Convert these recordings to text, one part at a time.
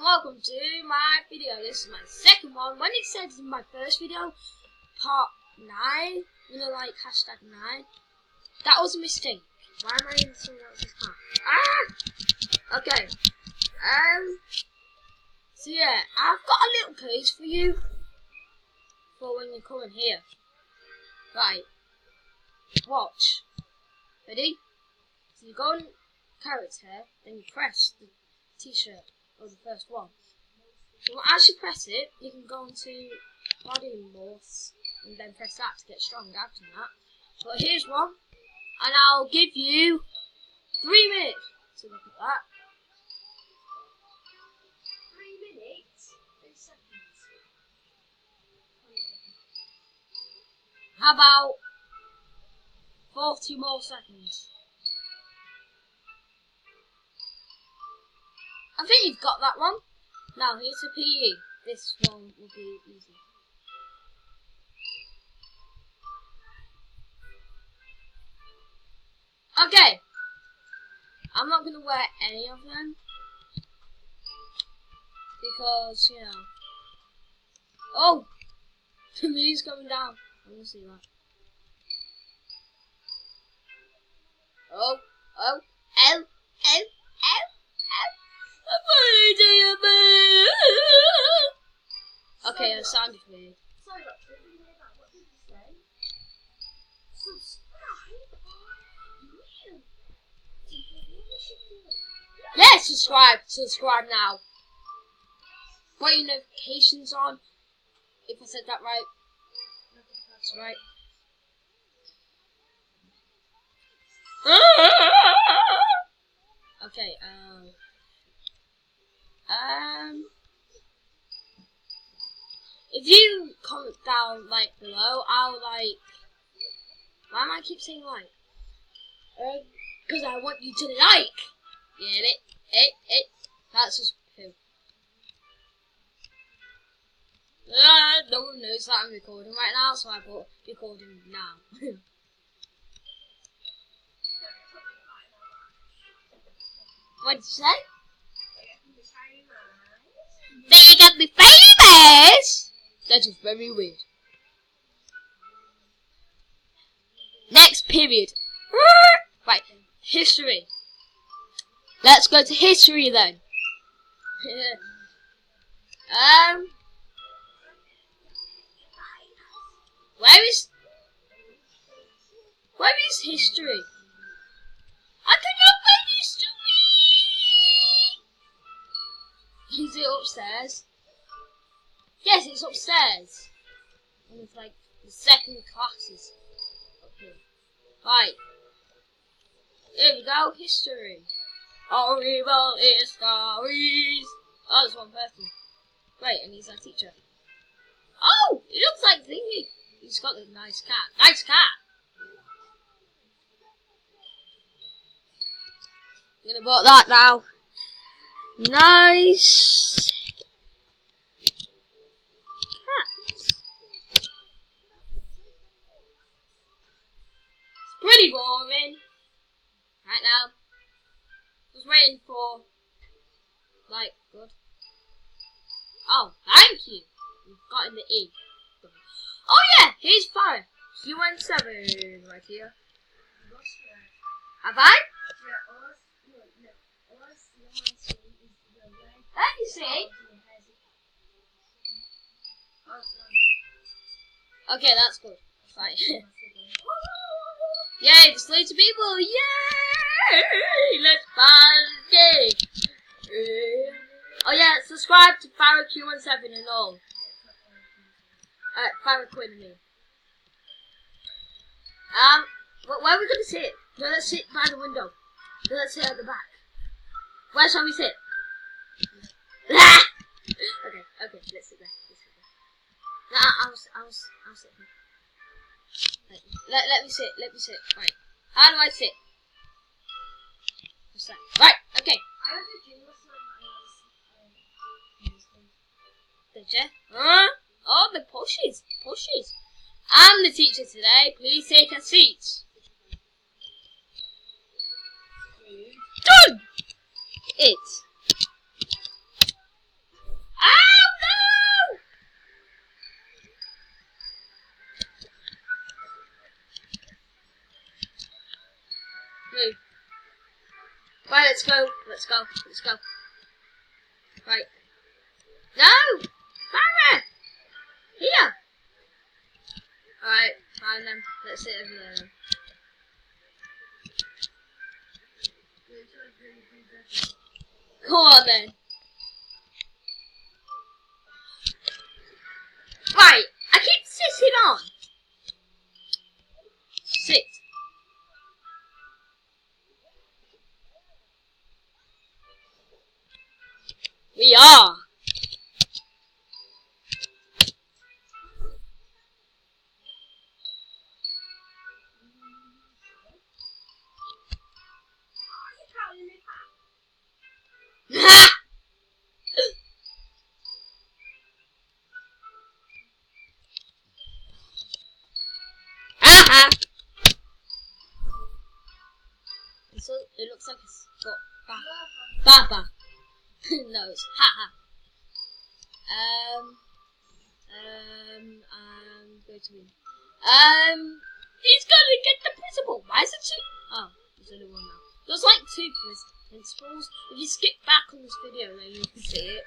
welcome to my video. This is my second one. When it said in my first video, part 9, you know, like hashtag 9, that was a mistake. Why am I in someone else's car? Ah! Okay. So yeah, I've got a little place for you for when you come in here. Right. Watch. Ready? So you go in character, then you press the t-shirt or the first one. So as you press it, you can go into body morphs and then press that to get strong after that. But here's one, and I'll give you 3 minutes to look at that. 3 minutes? 3 seconds. How about 40 more seconds? I think you've got that one. Now here's a PE. This one will be easy. Okay. I'm not going to wear any of them. Because, you know. Oh! The music coming down. I want to see that. Oh. Oh. Ow. Ow. Ow. Ow. Okay, that sounded weird. Sorry, Doctor, did you hear that? What did you say? Subscribe? Yeah, subscribe. Subscribe now. Put your notifications on. If I said that right. That's right. Okay, if you comment down, like, below, I'll, like, why am I keep saying like? Because I want you to like. Get it? That's just poo. No one knows that I'm recording right now, so I put recording now. What did you say? They got me famous! That is very weird. Next period. Right, history. Let's go to history then. Where is history? I cannot find history. Is it upstairs? Yes, it's upstairs. And it's like the second classes up here. Right. Here we go, history. Horrible stories. Oh, there's one person. Great, and he's our teacher. Oh, he looks like Thingy. He's got a nice cat. Nice cat. I'm gonna put that now. Nice cat. It's pretty boring right now. Just waiting for, like, good. Oh, thank you. You've gotten the E. Oh yeah, here's fire. UN7 right here. Have I? Let me see. Okay, that's good. Right. Yay, the slater people! Yay! Let's party! Oh yeah, subscribe to Farrah Q17 and all. Farrah Quinn and me. Where are we gonna sit? No, let's sit by the window. No, let's sit at the back. Where shall we sit? Okay, let's sit there. No, I'll sit here. Right. Let me sit. Right. How do I sit? What's that? Right, okay. I went to gym last night. Did you? Oh, the pushes. I'm the teacher today. Please take a seat. Done! It. go. Let's go. Right. No! Farah! Here! Alright, fine then. Let's sit over there then. Come on then. Right, I keep sitting on. Sit. We are. Ha! Aha! So it looks like it's got Baba. No, it's haha. Go to him. He's gonna get the principal. Why is it two? Oh, there's only one now. There's like two principals. If you skip back on this video, then you can see it.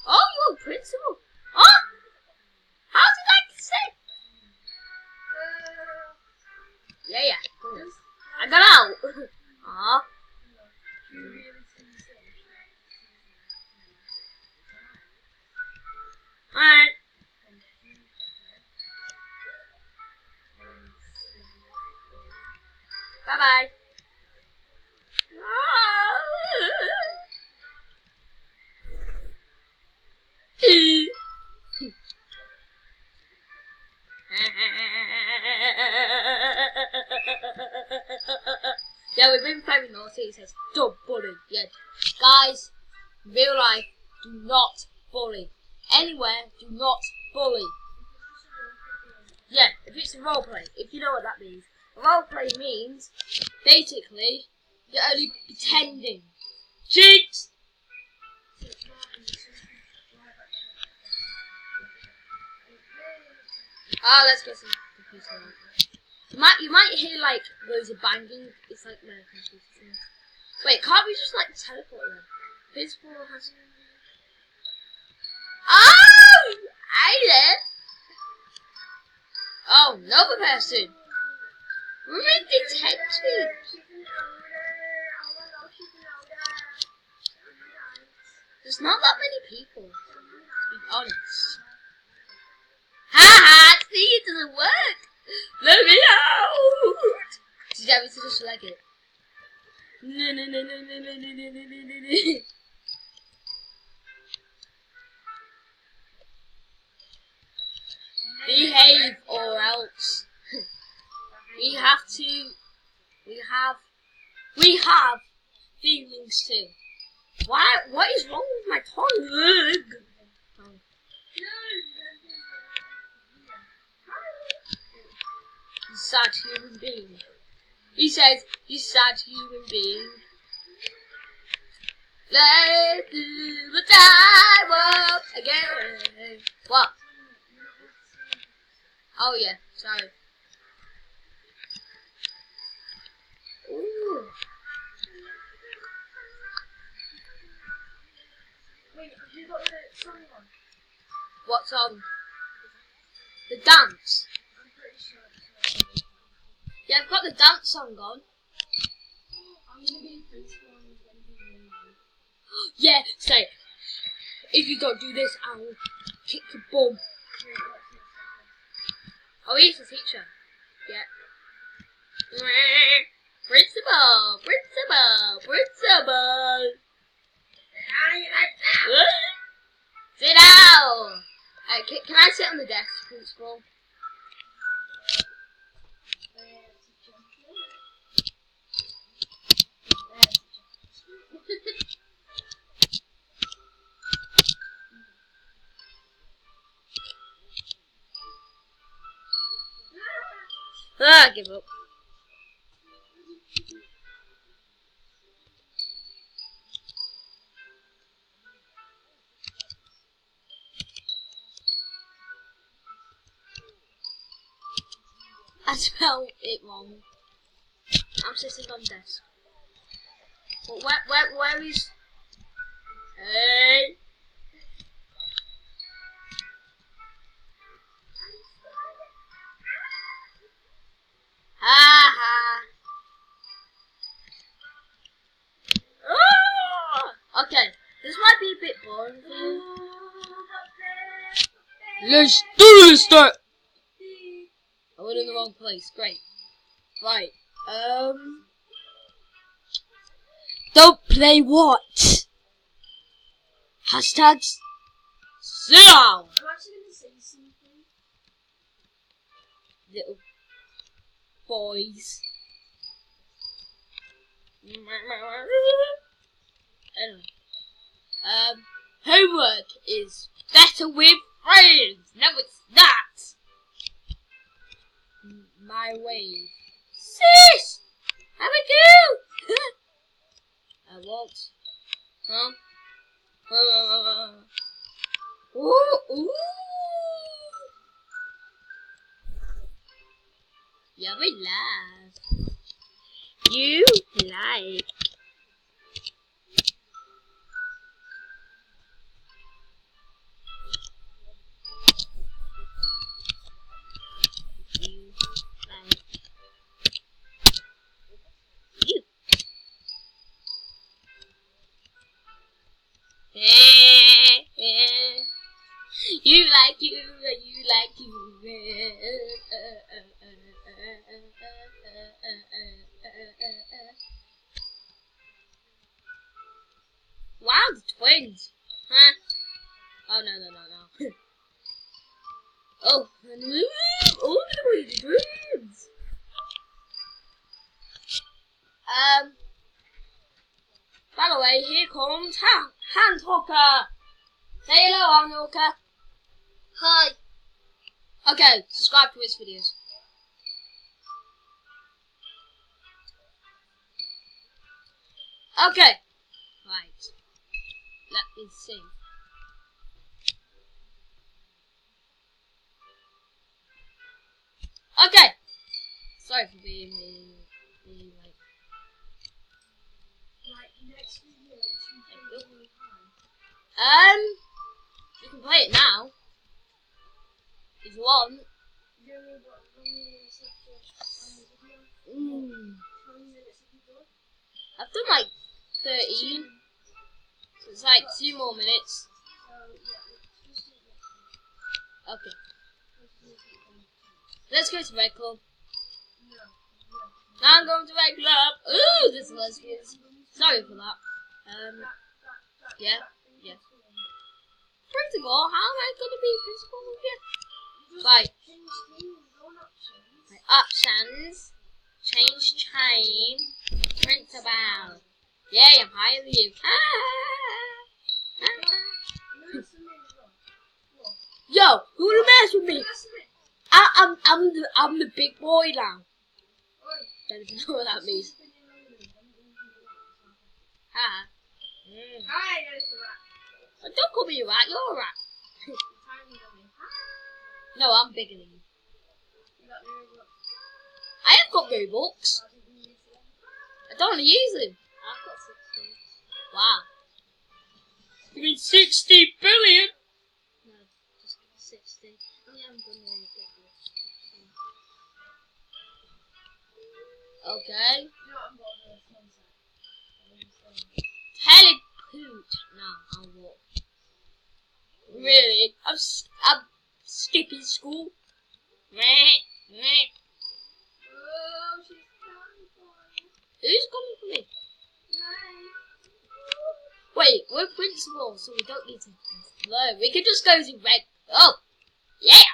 Oh, you're a principal. Oh, how did I say? Yeah. Cool. I got out. Aw. Alright. Bye bye. Yeah, we've been very naughty. It says don't bully. Yeah, guys, real life, do not bully. Anywhere, do not bully. Yeah, if it's a roleplay, if you know what that means. A roleplay means, basically, you're only pretending. Cheats! Let's get some computer on. You might hear like loads of banging. It's like no computer. Wait, can't we just like teleport them? Principal has. Oh! Hey there! Oh, another person! We're in detention! There's not that many people, to be honest. Ha! See, it doesn't work! Let me out! Did you ever just like it? No. Behave or else. We have feelings too. What is wrong with my tongue? You sad human being. He says, you sad human being. Let's do the time up again. What? Oh yeah, sorry. Ooh. Wait, have you got the song on? What song? The dance. I'm pretty sure it's not. Yeah, I've got the dance song on. I'm gonna be a principal and it's gonna be really good. Yeah, say, if you don't do this, I will kick your bum. Oh, he's the teacher. Yeah. Principal. Sit down. Can I sit on the desk, principal? I give up. I spelled it wrong. I'm sitting on desk. But where is? Hey. Ha ha. Okay, this might be a bit boring for you. Let's do this stuff. I went in the wrong place. Great. Right. Don't play what? Hashtags. Sit down. I'm actually going to say something. Little boys. Anyway. Homework is better with friends. No, it's not. My wave. Sis! How we do? I won't. Huh? Ooh. Yeah, we laugh. You like. You like you. Wow, the twins. Huh? Oh, no. Oh, the twins. By the way, here comes Hand Hawker. Say hello, Hand Hawker. Hi. Okay, subscribe to his videos. Okay. Right. Let me see. Okay. Sorry for being late. Next video, You can play it now. If you want. I've done like 13. So it's like 2 more minutes. Okay. Let's go to Red Club. Now I'm going to Red Club. Ooh, there's lesbians. Sorry for that. Yeah. First of all, how am I going to be principal with you? Right. Options. Change time. Principal. Yay, I'm higher than you. Yo, who wanna mess with me? I'm the big boy now. Don't even know what that means. Hi. Don't call me a rat, you're a rat. No, I'm bigger than you. I have got Roblox. I don't want to use them. I've got 60. Wow. You mean 60 billion? No, just 60. I'm going to get this. Okay. No, I'm going to Telepoot. No, I'll walk. Really? I'm skipping school. Oh, she's coming for you. Who's coming for me? Nice. Wait, we're principals, so we don't need to learn. We can just go to Red. Oh, yeah.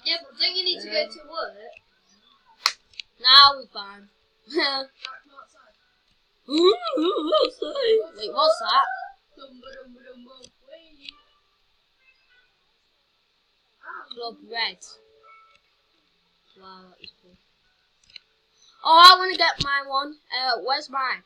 Yeah, but don't you need to go to work? Now we're fine. Outside. Wait, what's that? Club Red. Wow, that was cool. Oh, I want to get my one. Where's mine?